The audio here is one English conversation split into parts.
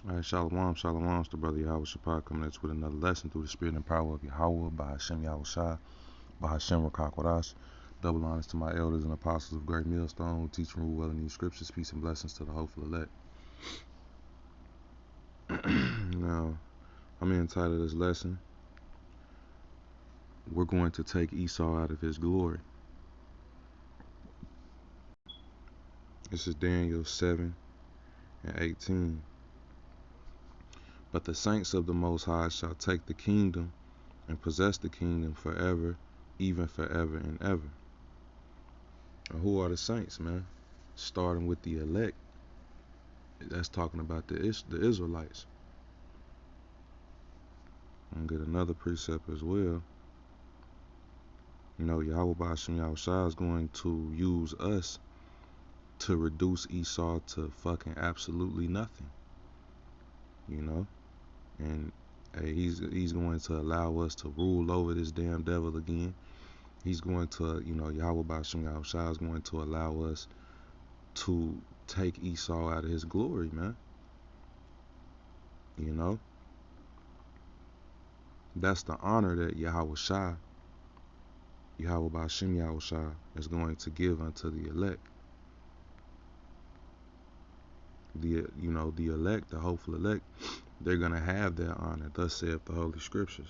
All right, shalom, shalom. It's the brother Yahawashi coming at you with another lesson through the spirit and power of Yahweh by Hashem Yahawashi, by Hashem Rakakwadash. Double honors to my elders and apostles of Great Millstone who teach and rule well in these scriptures. Peace and blessings to the hopeful elect. Now, I'm entitled this lesson, we're going to take Esau out of his glory. This is Daniel 7:18. But the saints of the Most High shall take the kingdom and possess the kingdom forever, even forever and ever. Now, who are the saints, man? Starting with the elect. That's talking about the Israelites. I'm gonna get another precept as well. You know, Yahawashi&The is going to use us to reduce Esau to fucking absolutely nothing. You know? And hey, he's going to allow us to rule over this damn devil again. He's going to, you know, Yahawashi&The is going to allow us to take Esau out of his glory, man. You know? That's the honor that Yahawashi is going to give unto the elect. The elect, the hopeful elect, they're gonna have that honor. Thus saith the Holy Scriptures.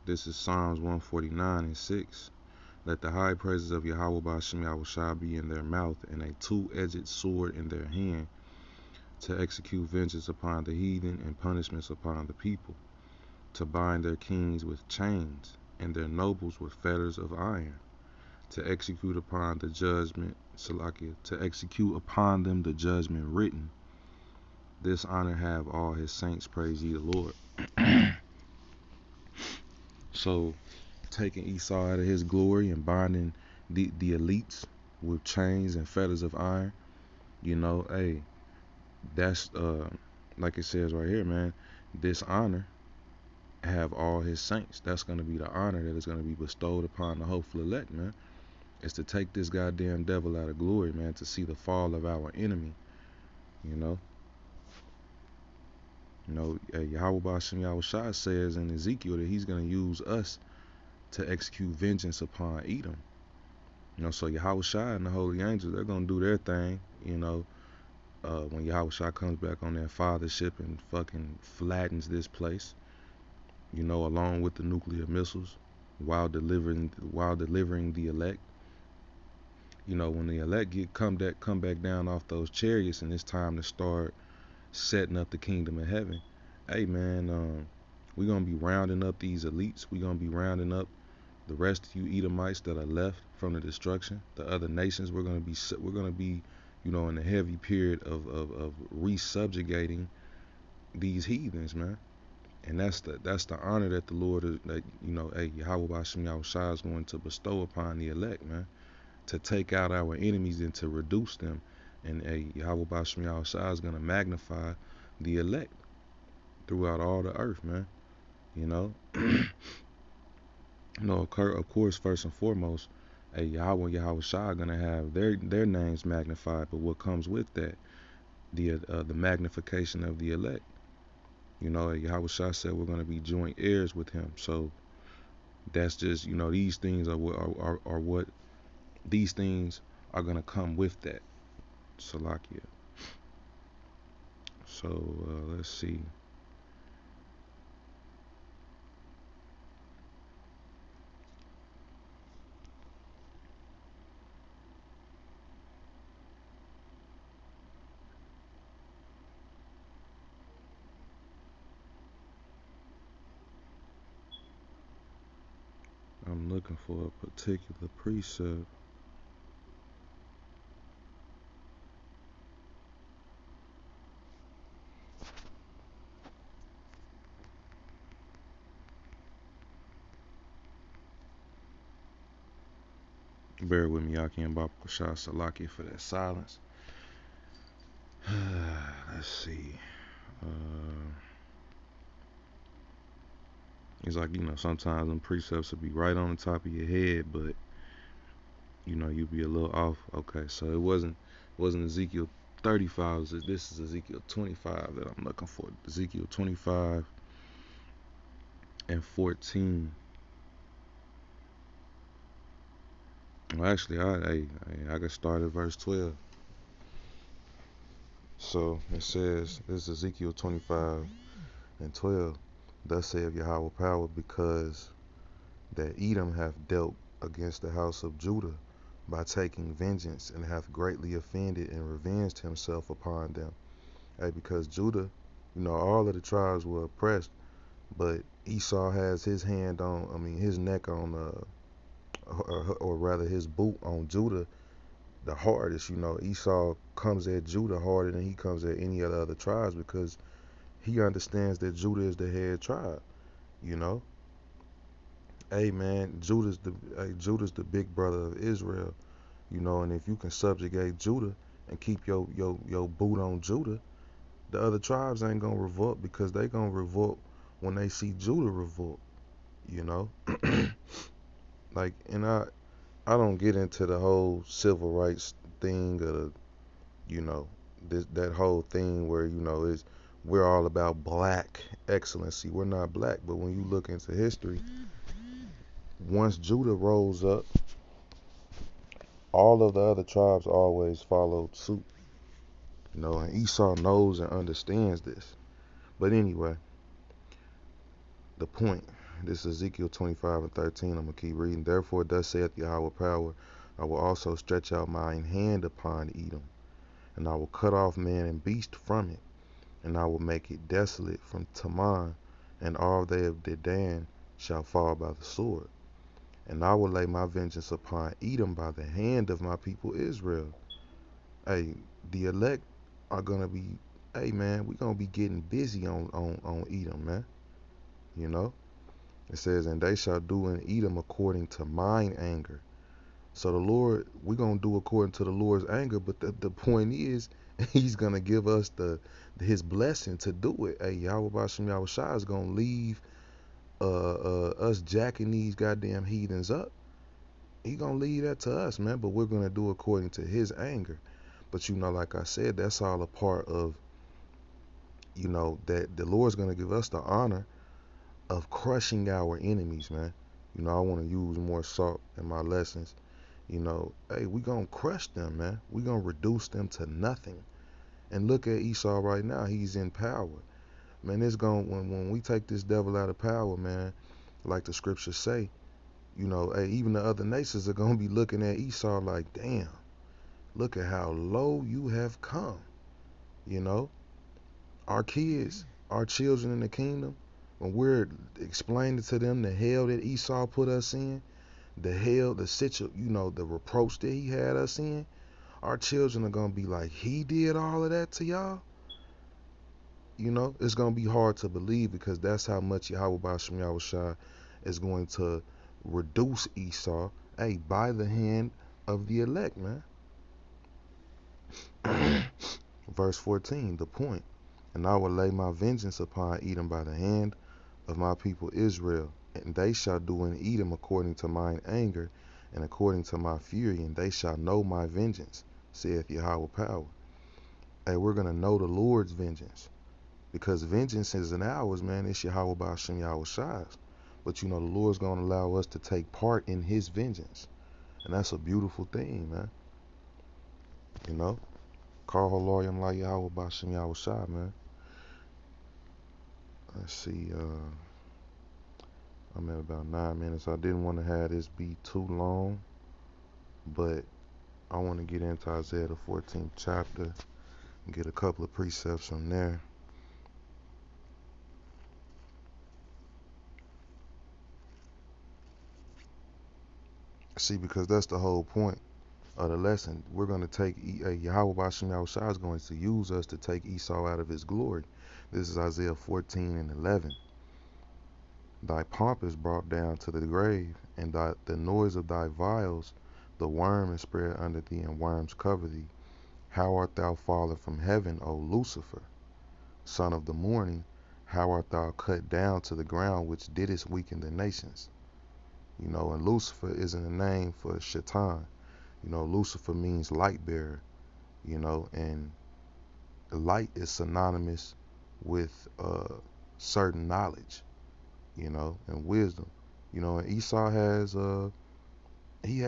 This is Psalms 149:6. Let the high praises of Yahawashi be in their mouth, and a two-edged sword in their hand, to execute vengeance upon the heathen and punishments upon the people, to bind their kings with chains and their nobles with fetters of iron, to execute upon the judgment, to execute upon them the judgment written. This honor have all his saints, praise ye the Lord. So, taking Esau out of his glory and binding the elites with chains and fetters of iron, you know, hey, that's like it says right here, man. This honor have all his saints. That's going to be the honor that is going to be bestowed upon the hopeful elect, man. It's to take this goddamn devil out of glory, man, to see the fall of our enemy, you know. You know, Yahawashi says in Ezekiel that he's going to use us to execute vengeance upon Edom. You know, so Yahawashi and the holy angels, they're going to do their thing, you know, when Yahawashi comes back on that fathership and fucking flattens this place, you know, along with the nuclear missiles, while delivering the elect. You know, when the elect come back down off those chariots and it's time to start setting up the kingdom of heaven, hey man, we're gonna be rounding up these elites. We're gonna be rounding up the rest of you Edomites that are left from the destruction. The other nations, we're gonna be, you know, in a heavy period of resubjugating these heathens, man. And that's the honor that the Lord is, that, you know, hey, Yahawashi is going to bestow upon the elect, man, to take out our enemies and to reduce them. And Yahawashi is going to magnify the elect throughout all the earth, man. You know, you know, of course, first and foremost, Yahweh and Yahawashi are going to have their names magnified. But what comes with that, the magnification of the elect. You know, Yahawashi said we're going to be joint heirs with him. So that's just, you know, these things are what these things are going to come with that. Salakia. So let's see. I'm looking for a particular precept. Bear with me, y'all. Can't bop Shah Salakia for that silence. Let's see. It's like, you know, sometimes them precepts will be right on the top of your head, but you know, you'll be a little off. Okay, so it wasn't Ezekiel 35. This is Ezekiel 25 that I'm looking for. Ezekiel 25 and 14. Well, actually, I can start at verse 12. So it says, this is Ezekiel 25 and 12. Thus saith Yahweh power, because that Edom hath dealt against the house of Judah by taking vengeance, and hath greatly offended and revenged himself upon them. Hey, because Judah, all of the tribes were oppressed, but Esau has his hand on, his neck on, or rather his boot on Judah the hardest. Esau comes at Judah harder than he comes at any of the other tribes, because he understands that Judah is the head tribe. You know, hey man, Judah's the big brother of Israel. And if you can subjugate Judah and keep your boot on Judah, the other tribes ain't gonna revolt, because they gonna revolt when they see Judah revolt. You know, like, and I don't get into the whole civil rights thing, of that whole thing where is we're all about black excellency. We're not black, but when you look into history, once Judah rose up, all of the other tribes always followed suit. And Esau knows and understands this. But anyway, the point. This is Ezekiel 25 and 13. I'm going to keep reading. Therefore, thus saith Yahweh power, I will also stretch out mine hand upon Edom, and I will cut off man and beast from it, and I will make it desolate from Teman, and all they of Dedan shall fall by the sword. And I will lay my vengeance upon Edom by the hand of my people Israel. Hey, the elect are going to be, hey man, we're going to be getting busy on Edom, man. It says, and they shall do in Edom according to mine anger. So the Lord, we're going to do according to the Lord's anger, but the point is, he's going to give us his blessing to do it. Hey, Yahawashi&The is going to leave us jacking these goddamn heathens up. He going to leave that to us, man, but we're going to do according to his anger. But like I said, that's all a part of, that the Lord's going to give us the honor of crushing our enemies, man. I want to use more salt in my lessons. Hey, we gonna crush them, man. We gonna reduce them to nothing. And look at Esau right now. He's in power, man. It's going when we take this devil out of power, man. Like the scriptures say, hey, even the other nations are gonna be looking at Esau like, damn, look at how low you have come. Our kids, our children in the kingdom, when we're explaining to them the hell that Esau put us in, the hell, the reproach that he had us in, our children are gonna be like, he did all of that to y'all. It's gonna be hard to believe, because that's how much Yahawashi is going to reduce Esau, hey, by the hand of the elect, man. Verse 14, the point. And I will lay my vengeance upon Edom by the hand of my people Israel, and they shall do in Edom according to mine anger, and according to my fury, and they shall know my vengeance, saith Yahweh power. Hey, we're going to know the Lord's vengeance, because vengeance isn't ours, man. It's Yahawashi&Yahushai's. But the Lord's going to allow us to take part in his vengeance, and that's a beautiful thing, man. Call Haloyam like Yahawashi&Yahushai, man. Let's see, I'm at about 9 minutes. I didn't want to have this be too long, but I want to get into Isaiah the 14th chapter and get a couple of precepts from there. See, because that's the whole point of the lesson. We're going to take Yahawashi&Yahushai is going to use us to take Esau out of his glory. This is Isaiah 14 and 11. Thy pomp is brought down to the grave, and the noise of thy vials, the worm is spread under thee, and worms cover thee. How art thou fallen from heaven, O Lucifer, son of the morning? How art thou cut down to the ground, which didst weaken the nations? And Lucifer isn't a name for Shaitan. Lucifer means light bearer, and light is synonymous with certain knowledge, and wisdom. And Esau has he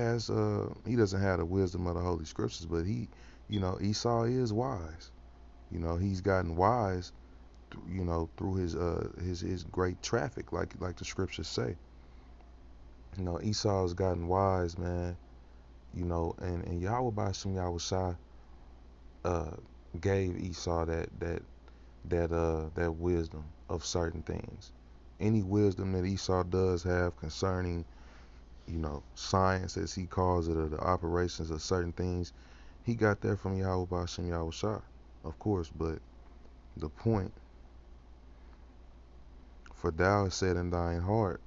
doesn't have the wisdom of the Holy Scriptures, but Esau is wise. He's gotten wise, through his great traffic, like the scriptures say. Esau's gotten wise, man. And Yahawashi&The uh gave Esau that wisdom of certain things. Any wisdom that Esau does have concerning, science, as he calls it, or the operations of certain things, he got that from Yahawashi, of course. But the point, for thou hast said in thine heart,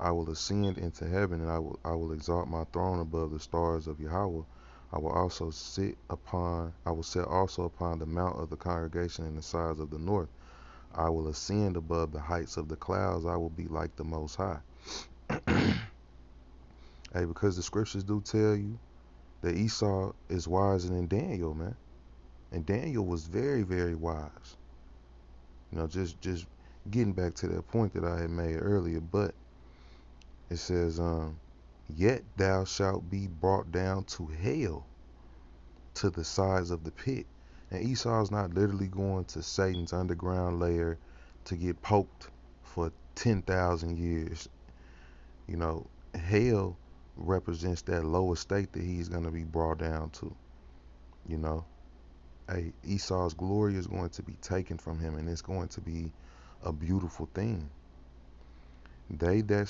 I will ascend into heaven, and I will exalt my throne above the stars of Yahweh. I will sit also upon the mount of the congregation in the sides of the north. I will ascend above the heights of the clouds. I will be like the Most High. Hey, because the scriptures do tell you that Esau is wiser than Daniel, man. And Daniel was very, very wise. Just getting back to that point that I had made earlier. But it says, yet thou shalt be brought down to hell, to the sides of the pit. And Esau's not literally going to Satan's underground lair to get poked for 10,000 years. Hell represents that lower state that he's going to be brought down to. Hey, Esau's glory is going to be taken from him, and it's going to be a beautiful thing. They that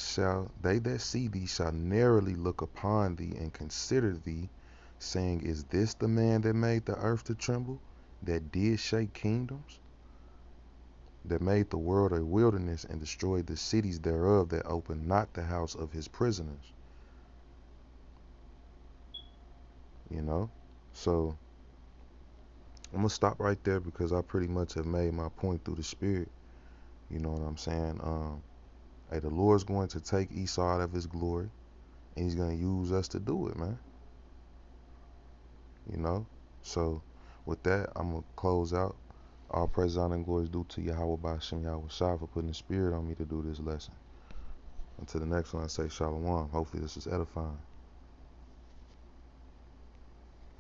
see thee shall narrowly look upon thee and consider thee, saying, is this the man that made the earth to tremble, that did shake kingdoms, that made the world a wilderness and destroyed the cities thereof, that opened not the house of his prisoners? So I'm gonna stop right there, because I pretty much have made my point through the spirit. You know what I'm saying? Hey, the Lord's going to take Esau out of his glory, and he's going to use us to do it, man. So with that, I'm going to close out. All praise, honor, and glory is due to Yahawashi&The for putting the spirit on me to do this lesson. Until the next one, I say shalom. Hopefully this is edifying.